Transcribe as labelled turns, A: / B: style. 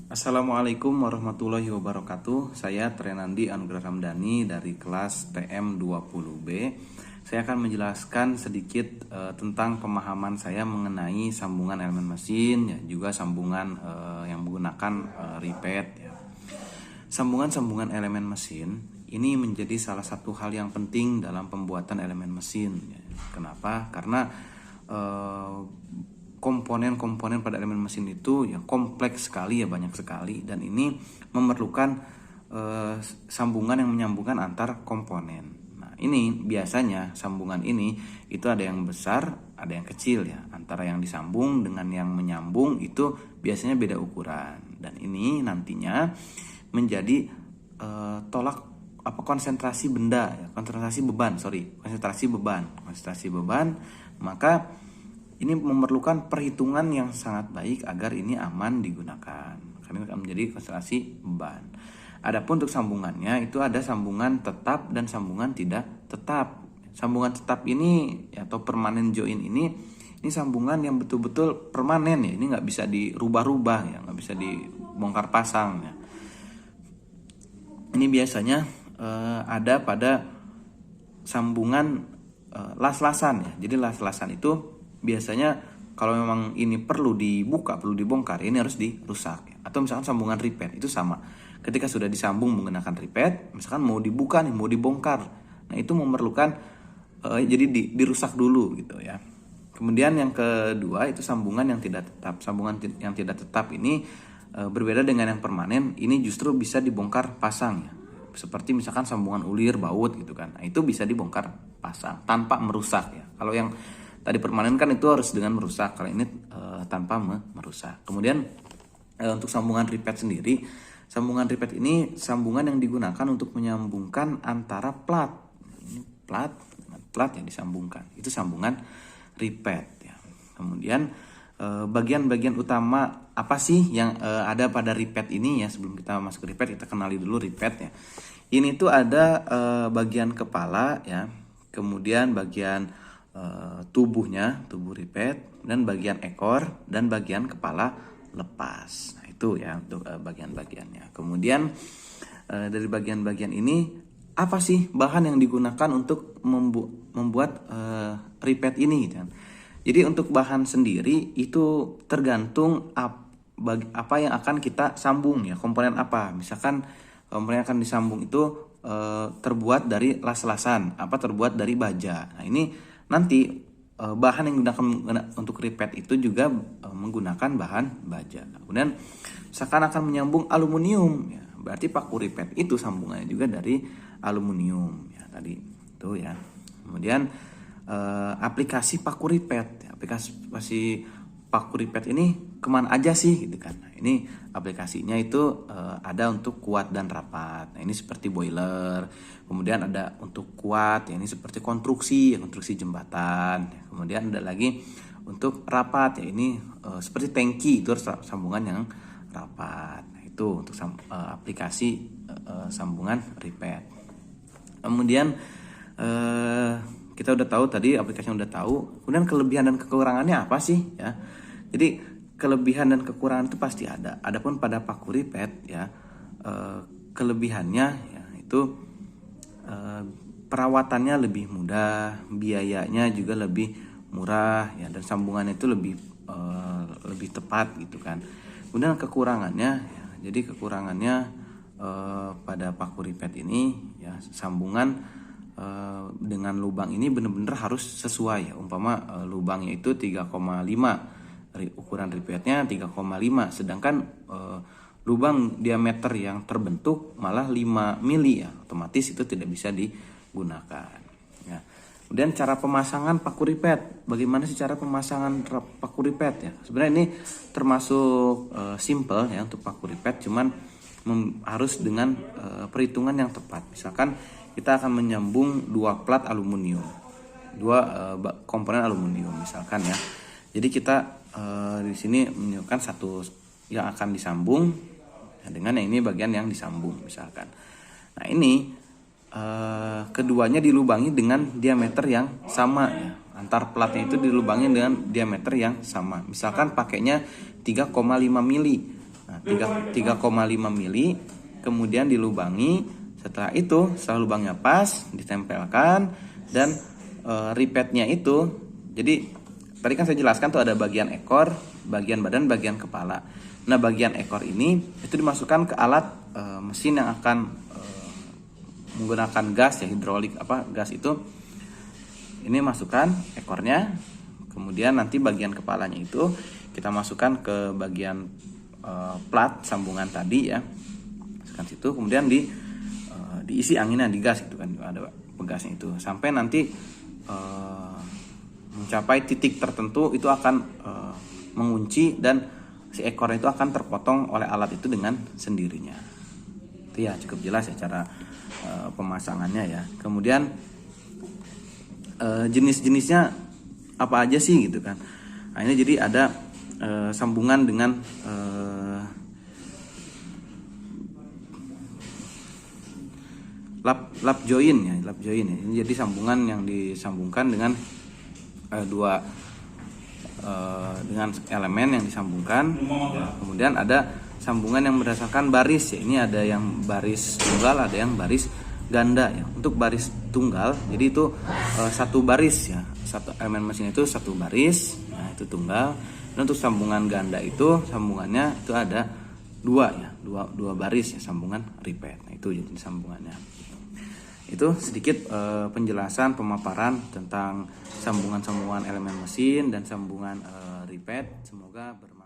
A: Assalamualaikum warahmatullahi wabarakatuh. Saya Trenandi Anugrah Ramdhani dari kelas TM20B. Saya akan menjelaskan sedikit tentang pemahaman saya mengenai sambungan elemen mesin, ya, juga sambungan yang menggunakan repeat. Ya. Sambungan-sambungan elemen mesin ini menjadi salah satu hal yang penting dalam pembuatan elemen mesin. Ya. Kenapa? Karena komponen-komponen pada elemen mesin itu ya kompleks sekali, ya banyak sekali, dan ini memerlukan sambungan yang menyambungkan antar komponen. Nah, ini biasanya sambungan ini itu ada yang besar, ada yang kecil, ya. Antara yang disambung dengan yang menyambung itu biasanya beda ukuran, dan ini nantinya menjadi konsentrasi benda, ya, konsentrasi beban, maka ini memerlukan perhitungan yang sangat baik agar ini aman digunakan. Karena akan menjadi konsentrasi beban. Adapun untuk sambungannya itu ada sambungan tetap dan sambungan tidak tetap. Sambungan tetap ini atau permanen join ini sambungan yang betul-betul permanen, ya. Ini nggak bisa dirubah-rubah, ya, nggak bisa dibongkar pasang. Ya. Ini biasanya ada pada sambungan las-lasan, ya. Jadi las-lasan itu biasanya kalau memang ini perlu dibuka, perlu dibongkar, ini harus dirusak, ya. Atau misalkan sambungan repeat itu sama. Ketika sudah disambung menggunakan repeat, misalkan mau dibuka nih, mau dibongkar, nah itu memerlukan jadi dirusak dulu gitu, ya. Kemudian yang kedua itu sambungan yang tidak tetap. Sambungan yang tidak tetap ini berbeda dengan yang permanen. Ini justru bisa dibongkar pasang, ya. Seperti misalkan sambungan ulir, baut gitu kan. Nah, itu bisa dibongkar pasang tanpa merusak, ya. Kalau yang tadi permanen kan itu harus dengan merusak, kalau ini tanpa merusak. Kemudian untuk sambungan repeat sendiri, sambungan repeat ini sambungan yang digunakan untuk menyambungkan antara plat. Ini plat dengan plat yang disambungkan. Itu sambungan repeat, ya. Kemudian bagian-bagian utama apa sih yang ada pada repeat ini, ya? Sebelum kita masuk ke repeat, kita kenali dulu repeat, ya. Ini tuh ada bagian kepala, ya. Kemudian bagian tubuhnya, tubuh repeat, dan bagian ekor dan bagian kepala lepas. Nah, itu ya untuk bagian-bagiannya. Kemudian dari bagian-bagian ini apa sih bahan yang digunakan untuk membuat repeat ini, gitu kan? Jadi untuk bahan sendiri itu tergantung apa yang akan kita sambung, ya, komponen apa. Misalkan komponen yang akan disambung itu terbuat dari las-lasan, terbuat dari baja. Nah, ini nanti bahan yang digunakan untuk repeat itu juga menggunakan bahan baja. Kemudian misalkan akan menyambung aluminium, ya, berarti paku repeat itu sambungannya juga dari aluminium, ya, tadi itu, ya. Kemudian aplikasi paku repeat, ya, aplikasi paku repeat ini kemana aja sih, gitu kan? Nah, ini aplikasinya itu ada untuk kuat dan rapat. Nah, ini seperti boiler. Kemudian ada untuk kuat, ya, ini seperti konstruksi jembatan. Kemudian ada lagi untuk rapat, ya, ini seperti tangki, itu sambungan yang rapat. Nah, itu untuk aplikasi sambungan repeat. Kemudian kita udah tahu tadi, aplikasinya udah tahu. Kemudian kelebihan dan kekurangannya apa sih, ya? Jadi kelebihan dan kekurangan itu pasti ada. Adapun pada paku repeat, ya, kelebihannya, ya, itu perawatannya lebih mudah, biayanya juga lebih murah, ya, dan sambungannya itu lebih tepat, gitu kan. Kemudian kekurangannya, ya, jadi kekurangannya pada paku repeat ini, ya, sambungan dengan lubang ini benar-benar harus sesuai, ya. Umpama lubangnya itu 3,5, ukuran repeatnya 3,5, sedangkan lubang diameter yang terbentuk malah 5 mili, ya, otomatis itu tidak bisa digunakan, ya. Kemudian cara pemasangan paku repeat, bagaimana sih cara pemasangan paku repeat, ya? Sebenarnya ini termasuk simple, ya, untuk paku repeat, cuman harus dengan perhitungan yang tepat. Misalkan kita akan menyambung 2 plat aluminium, 2 komponen aluminium misalkan, ya. Jadi kita di sini menunjukkan satu yang akan disambung, ya, dengan yang ini bagian yang disambung misalkan. Nah, ini keduanya dilubangi dengan diameter yang sama, ya. Antar platnya itu dilubangi dengan diameter yang sama. Misalkan pakainya 3,5 mili. Nah, 3,5 mili, kemudian dilubangi. Setelah itu, setelah lubangnya pas, ditempelkan, dan ripetnya itu, jadi tadi kan saya jelaskan tuh ada bagian ekor, bagian badan, bagian kepala. Nah, bagian ekor ini itu dimasukkan ke alat mesin yang akan menggunakan gas ya, hidrolik gas itu. Ini masukkan ekornya, kemudian nanti bagian kepalanya itu kita masukkan ke bagian plat sambungan tadi ya, masukkan situ, kemudian diisi anginnya, digas gitu kan, ada pegasnya itu, sampai nanti mencapai titik tertentu itu akan mengunci dan si ekornya itu akan terpotong oleh alat itu dengan sendirinya. Itu ya cukup jelas ya cara pemasangannya ya. Kemudian jenis-jenisnya apa aja sih gitu kan. Nah, ini jadi ada sambungan dengan lap join ya, lap join ya. Ini jadi sambungan yang disambungkan dengan dengan elemen yang disambungkan ya. Kemudian ada sambungan yang berdasarkan baris ya. Ini ada yang baris tunggal, ada yang baris ganda ya. Untuk baris tunggal, jadi itu satu baris ya, satu elemen mesin itu satu baris, nah itu tunggal. Dan untuk sambungan ganda itu sambungannya itu ada dua ya, dua baris ya, sambungan ripet. Nah itu jadi sambungannya. Itu sedikit penjelasan pemaparan tentang sambungan-sambungan elemen mesin dan sambungan ripet. Semoga bermanfaat.